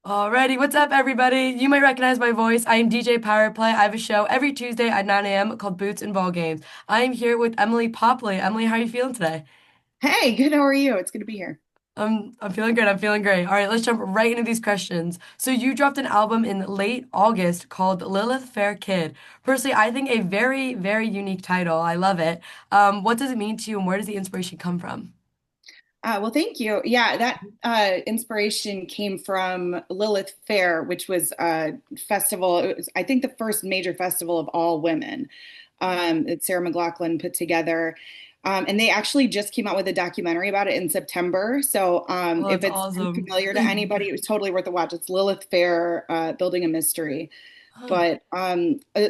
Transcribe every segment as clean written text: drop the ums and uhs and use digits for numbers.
Alrighty, what's up, everybody? You might recognize my voice. I am DJ PowerPlay. I have a show every Tuesday at 9 a.m. called Boots and Ballgames. I am here with Emily Popli. Emily, how are you feeling today? Hey, good. How are you? It's good to be here. I'm feeling good. I'm feeling great. All right, let's jump right into these questions. So you dropped an album in late August called Lilith Fair Kid. Personally, I think a very, very unique title. I love it. What does it mean to you, and where does the inspiration come from? Well, thank you. Yeah, that inspiration came from Lilith Fair, which was a festival. It was, I think, the first major festival of all women that Sarah McLachlan put together. And they actually just came out with a documentary about it in September. So Oh, if that's it's awesome. unfamiliar to anybody, it was totally worth a watch. It's Lilith Fair, Building a Mystery. Huh, But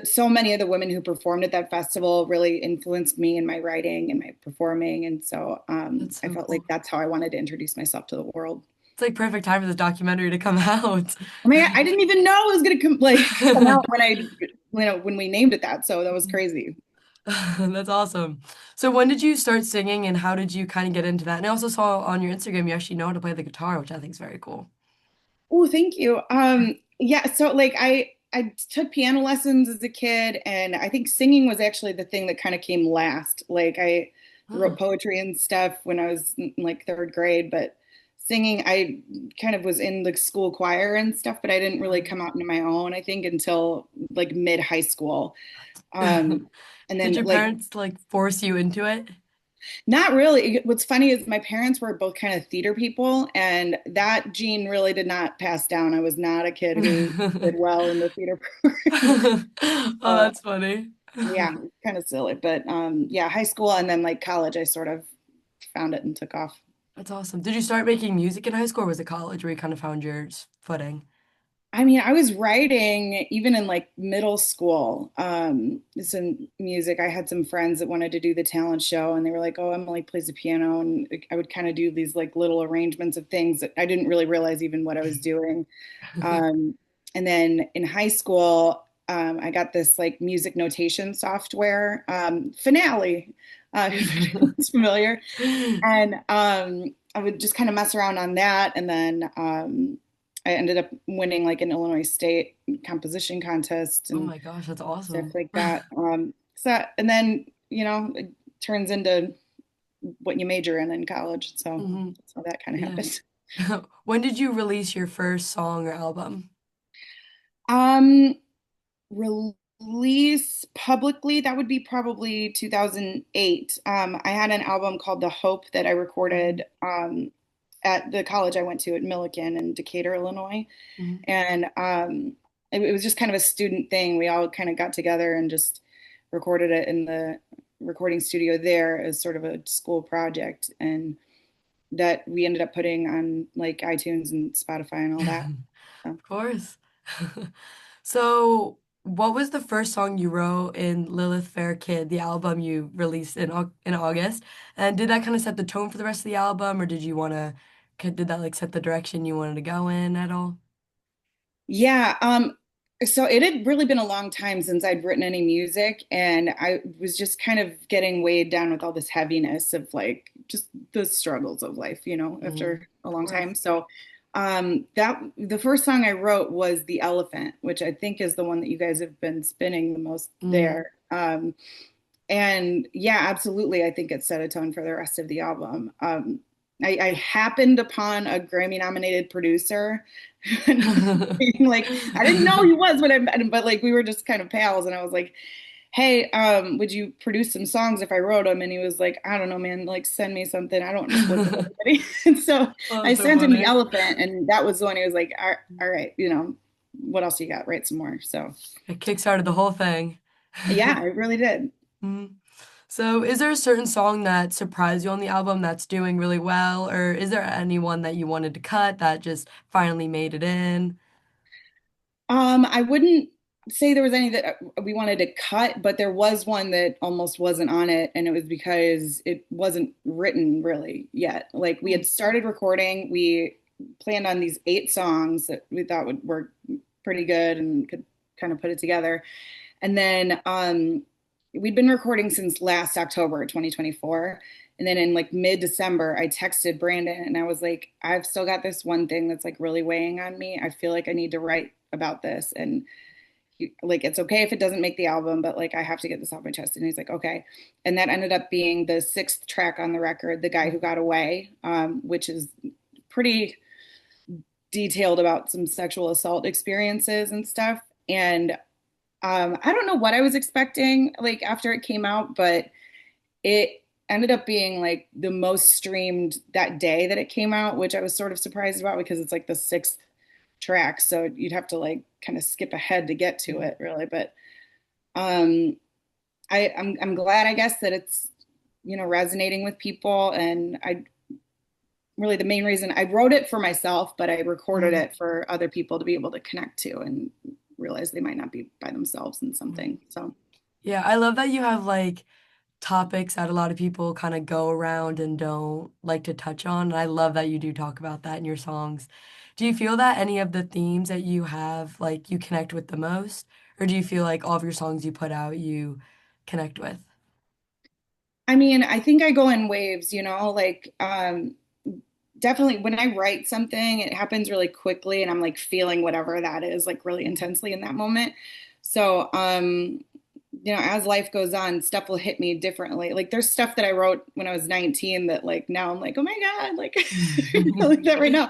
so many of the women who performed at that festival really influenced me in my writing and my performing. And so that's I so felt like cool. that's how I wanted to introduce myself to the world. It's like perfect time for this documentary to come out. I mean, I didn't even know it was going to come out when when we named it that. So that was crazy. That's awesome. So when did you start singing and how did you kind of get into that? And I also saw on your Instagram you actually know how to play the guitar, which I think is very cool. Oh, thank you. Yeah, so like I took piano lessons as a kid, and I think singing was actually the thing that kind of came last. Like I Huh. wrote poetry and stuff when I was in like third grade, but singing I kind of was in the school choir and stuff, but I didn't really come out into my own, I think, until like mid high school. Um, and Did then your like parents like force you into it? not really. What's funny is my parents were both kind of theater people, and that gene really did not pass down. I was not a kid who did well in the theater program. Oh, So that's funny. yeah, kind of silly. But yeah, high school and then like college, I sort of found it and took off. That's awesome. Did you start making music in high school or was it college where you kind of found your footing? I mean, I was writing even in like middle school, some music. I had some friends that wanted to do the talent show and they were like, "Oh, Emily plays the piano." And I would kind of do these like little arrangements of things that I didn't really realize even what I was doing. Um, and then in high school, I got this like music notation software, Finale, if anyone's familiar. And I would just kind of mess around on that. And then I ended up winning like an Illinois State composition contest Oh and my gosh, that's stuff awesome. like that. And then, it turns into what you major in college. So Hmm. that's how that kind of Yeah. happened. When did you release your first song or album? Um, Release publicly, that would be probably 2008. I had an album called The Hope that I recorded at the college I went to at Millikan in Decatur, Illinois. Hmm. And it was just kind of a student thing. We all kind of got together and just recorded it in the recording studio there as sort of a school project. And that we ended up putting on like iTunes and Spotify and all that. So. Of course. So, what was the first song you wrote in Lilith Fair Kid, the album you released in August? And did that kind of set the tone for the rest of the album, or did that like set the direction you wanted to go in at all? Yeah, so it had really been a long time since I'd written any music, and I was just kind of getting weighed down with all this heaviness of like just the struggles of life, Hmm. after a Of long course. time. So that the first song I wrote was The Elephant, which I think is the one that you guys have been spinning the most Mm. there. And yeah, absolutely. I think it set a tone for the rest of the album. I happened upon a Grammy nominated producer. Like, I didn't know he was when I met him, but like we were just kind of pals. And I was like, hey, would you produce some songs if I wrote them? And he was like, I don't know, man, like send me something. I don't just work with everybody. And so Oh, I that's so sent him The funny. Elephant. And that was the one he was like, all right, what else you got? Write some more. So It kickstarted the whole thing. yeah, I really did. Mhm. So, is there a certain song that surprised you on the album that's doing really well, or is there anyone that you wanted to cut that just finally made it in? I wouldn't say there was any that we wanted to cut, but there was one that almost wasn't on it, and it was because it wasn't written really yet. Like we Mm. had started recording, we planned on these 8 songs that we thought would work pretty good and could kind of put it together. And then we'd been recording since last October 2024. And then in like mid-December, I texted Brandon and I was like, I've still got this one thing that's like really weighing on me. I feel like I need to write about this. And like, it's okay if it doesn't make the album, but like, I have to get this off my chest. And he's like, okay. And that ended up being the sixth track on the record, The Guy Who Got Away, which is pretty detailed about some sexual assault experiences and stuff. And I don't know what I was expecting like after it came out, but it ended up being like the most streamed that day that it came out, which I was sort of surprised about because it's like the sixth track. So you'd have to like kind of skip ahead to get to it really. But um, I'm glad, I guess, that it's, resonating with people. And I really, the main reason I wrote it for myself, but I recorded Mhm. it for other people to be able to connect to and realize they might not be by themselves in something. So. Yeah, I love that you have like topics that a lot of people kind of go around and don't like to touch on. And I love that you do talk about that in your songs. Do you feel that any of the themes that you have, like you connect with the most? Or do you feel like all of your songs you put out you connect with? I mean, I think I go in waves, like definitely when I write something, it happens really quickly and I'm like feeling whatever that is like really intensely in that moment. So, as life goes on, stuff will hit me differently. Like there's stuff that I wrote when I was 19 that like now I'm like, oh my God, like I feel like that right now.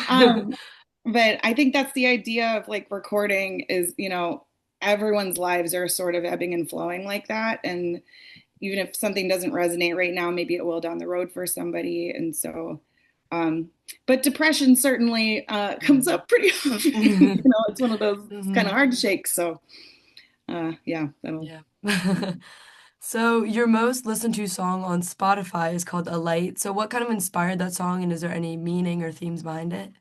Um, but I think that's the idea of like recording is, everyone's lives are sort of ebbing and flowing like that. And even if something doesn't resonate right now, maybe it will down the road for somebody. And so, um, but depression certainly comes up pretty often. It's one of those, it's kind of Mhm. hard to shake. So, yeah, that'll. Yeah. So your most listened to song on Spotify is called A Light. So what kind of inspired that song and is there any meaning or themes behind it?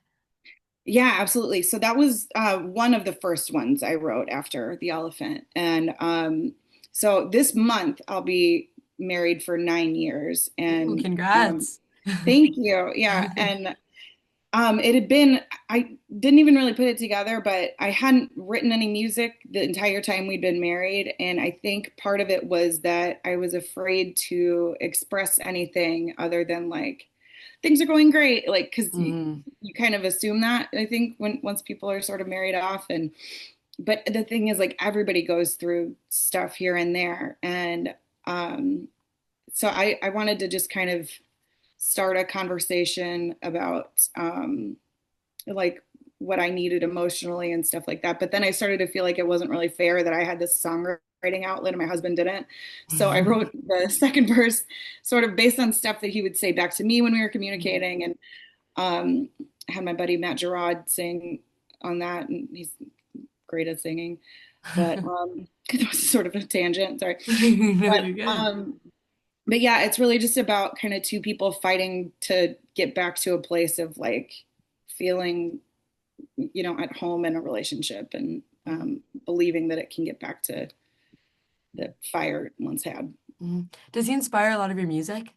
Yeah, absolutely. So that was one of the first ones I wrote after The Elephant. And so this month I'll be married for 9 years. Ooh, And congrats. thank you. Yeah. And it had been, I didn't even really put it together, but I hadn't written any music the entire time we'd been married. And I think part of it was that I was afraid to express anything other than like, things are going great. Like, cause Mhm. you kind of assume that, I think, once people are sort of married off. And, but the thing is, like, everybody goes through stuff here and there. And so I wanted to just kind of start a conversation about like what I needed emotionally and stuff like that. But then I started to feel like it wasn't really fair that I had this songwriting outlet and my husband didn't. So I wrote the second verse sort of based on stuff that he would say back to me when we were communicating. And I had my buddy Matt Gerard sing on that, and he's great at singing. But it was sort of a tangent, sorry. No, But you're good. yeah, it's really just about kind of two people fighting to get back to a place of like feeling, at home in a relationship and Mhm. believing that it can get back to the fire it once had. Mhm. Does he inspire a lot of your music?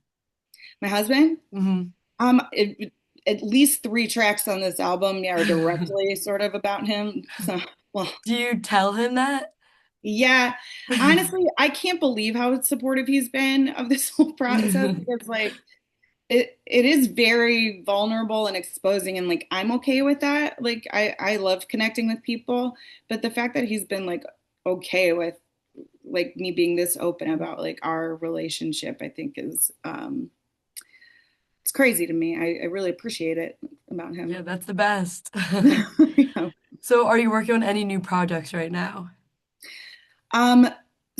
My husband, Mhm. at least three tracks on this album are directly sort of about him. So, well, Do you tell him that? yeah, honestly, I can't believe how supportive he's been of this whole process because like it is very vulnerable and exposing and like I'm okay with that. Like I love connecting with people, but the fact that he's been like okay with like me being this open about like our relationship, I think is it's crazy to me. I really appreciate it about Yeah, him. that's the best. Yeah. So are you working on any new projects right now? Um,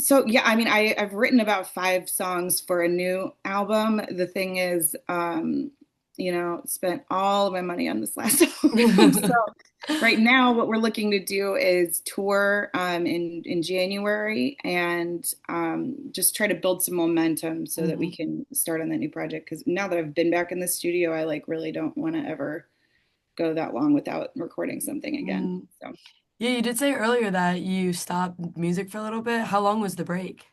so yeah, I mean, I've written about 5 songs for a new album. The thing is, spent all of my money on this last album. So right now, what we're looking to do is tour in January and just try to build some momentum so that we Mhm. can start on that new project. Because now that I've been back in the studio, I like really don't want to ever go that long without recording something again. Mm. So. Yeah, you did say earlier that you stopped music for a little bit. How long was the break?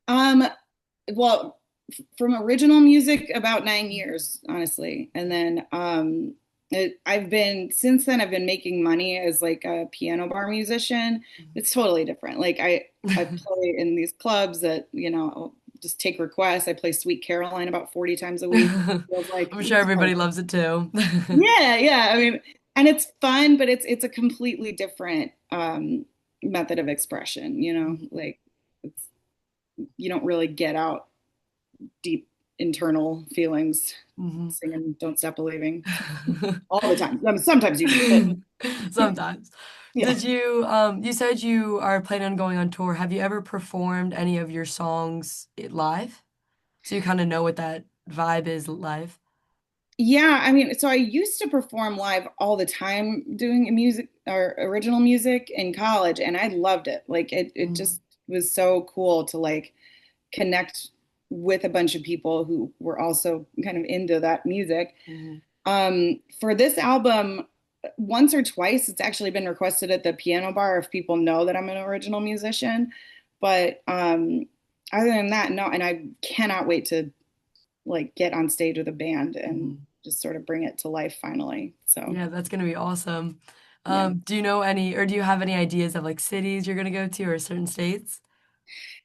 Um, well, from original music, about 9 years, honestly. And then I've been since then I've been making money as like a piano bar musician. It's totally different. Like I play in these clubs that, just take requests. I play Sweet Caroline about 40 times a week. Feels like I'm sure everybody loves it too. yeah, yeah. I mean, and it's fun, but it's a completely different method of expression, you know, like it's, you don't really get out deep internal feelings Mhm. singing Don't Stop Believing all the time. I mean, sometimes you do, but Sometimes. yeah. Did you you said you are planning on going on tour. Have you ever performed any of your songs live? So you kind of know what that vibe is live? Yeah, I mean, so I used to perform live all the time doing music or original music in college, and I loved it. Like it Mhm. just was so cool to like connect with a bunch of people who were also kind of into that music. Mhm. For this album, once or twice, it's actually been requested at the piano bar if people know that I'm an original musician. But other than that, no, and I cannot wait to like get on stage with a band and Mhm. just sort of bring it to life finally. So, Yeah, that's gonna be awesome. yeah. Do you know any, or do you have any ideas of like cities you're gonna go to or certain states?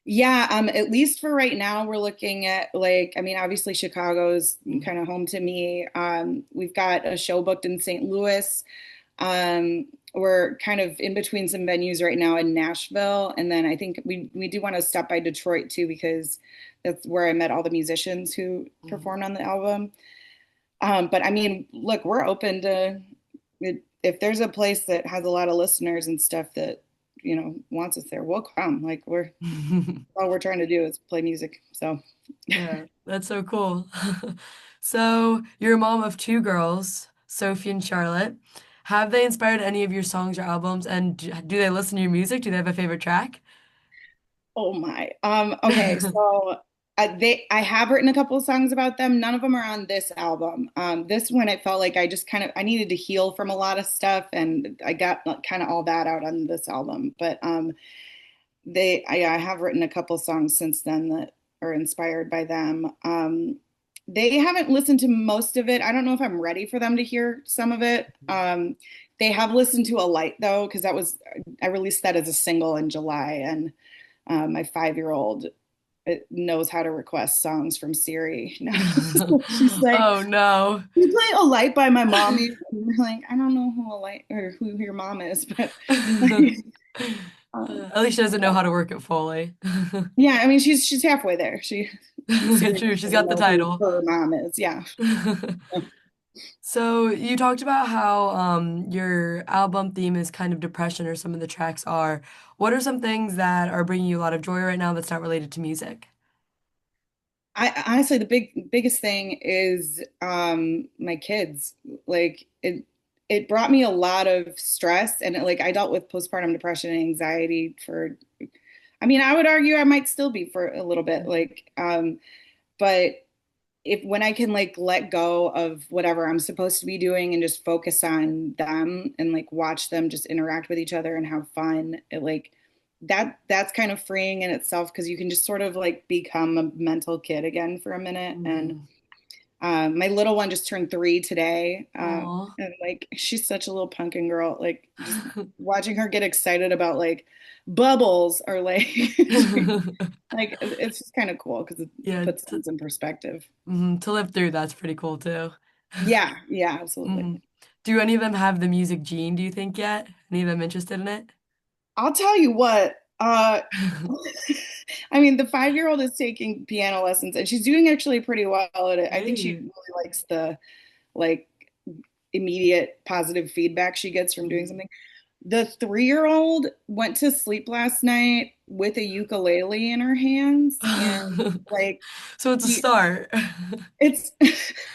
Yeah, at least for right now, we're looking at like, I mean, obviously Chicago's Mhm. kind of home to me. We've got a show booked in St. Louis. We're kind of in between some venues right now in Nashville, and then I think we do want to stop by Detroit too because that's where I met all the musicians who Mhm. performed on the album. But I mean, look, we're open to if there's a place that has a lot of listeners and stuff that, you know, wants us there, we'll come. Like we're all we're trying to do is play music. So Yeah, that's so cool. So, you're a mom of two girls, Sophie and Charlotte. Have they inspired any of your songs or albums? And do they listen to your music? Do they have a favorite track? oh my. Okay, so I have written a couple of songs about them. None of them are on this album. This one I felt like I just kind of I needed to heal from a lot of stuff, and I got like, kind of all that out on this album. But I have written a couple songs since then that are inspired by them. They haven't listened to most of it. I don't know if I'm ready for them to hear some of it. They have listened to A Light though, because that was I released that as a single in July, and my 5-year-old knows how to request songs from Siri now. So she's like, Oh no. "You play A Light by my mommy?" And we're like, "I don't know who A Light or who your mom is, but like, um, At least she doesn't know how to work it fully. yeah, I mean, she's halfway there. Siri True, she's doesn't got the know who title. her mom is. Yeah. So you talked about how your album theme is kind of depression, or some of the tracks are. What are some things that are bringing you a lot of joy right now that's not related to music? I honestly, the biggest thing is my kids. Like it brought me a lot of stress, and like I dealt with postpartum depression and anxiety for. I mean, I would argue I might still be for a little bit. Like, but if when I can like let go of whatever I'm supposed to be doing and just focus on them and like watch them just interact with each other and have fun, it like that's kind of freeing in itself because you can just sort of like become a mental kid again for a minute. And Mhm. my little one just turned 3 today, Aw. and like she's such a little pumpkin girl. Like just watching her get excited about like bubbles or like like it's just kind of cool because it Yeah, puts things in perspective. to live through that's pretty cool too. Yeah, yeah, absolutely. Mhm. Do any of them have the music gene, do you think yet? Any of them interested in it? I'll tell you what, I mean, the 5-year-old is taking piano lessons and she's doing actually pretty well at it. I think she Great. really likes the like immediate positive feedback she gets from doing Mhm. something. The 3-year-old went to sleep last night with a ukulele in her hands and like So it's a she start. it's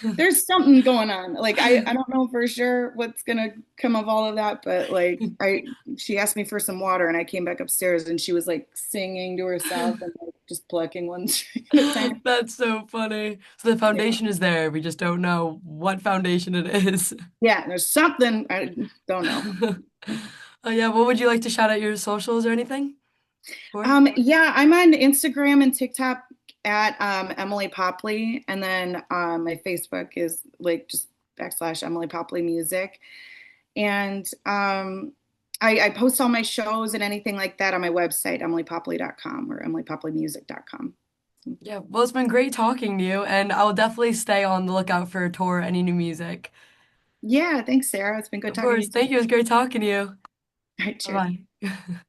there's something going on. Like I don't know for sure what's gonna come of all of that, but like I she asked me for some water and I came back upstairs and she was like singing to herself and like just plucking one string at a time. That's so funny. So the Yeah. foundation is there. We just don't know what foundation it is. Yeah, there's something I don't know. Oh yeah, what would you like to shout out your socials or anything for? Yeah, I'm on Instagram and TikTok at Emily Popli, and then my Facebook is like just backslash Emily Popli Music. And I post all my shows and anything like that on my website, emilypopli.com or emilypoplimusic.com. awesome. Yeah, well, it's been great talking to you, and I will definitely stay on the lookout for a tour, any new music. Yeah, thanks, Sarah. It's been good Of talking to course, you too. thank you. It was great talking to you. All right, cheers. Bye-bye.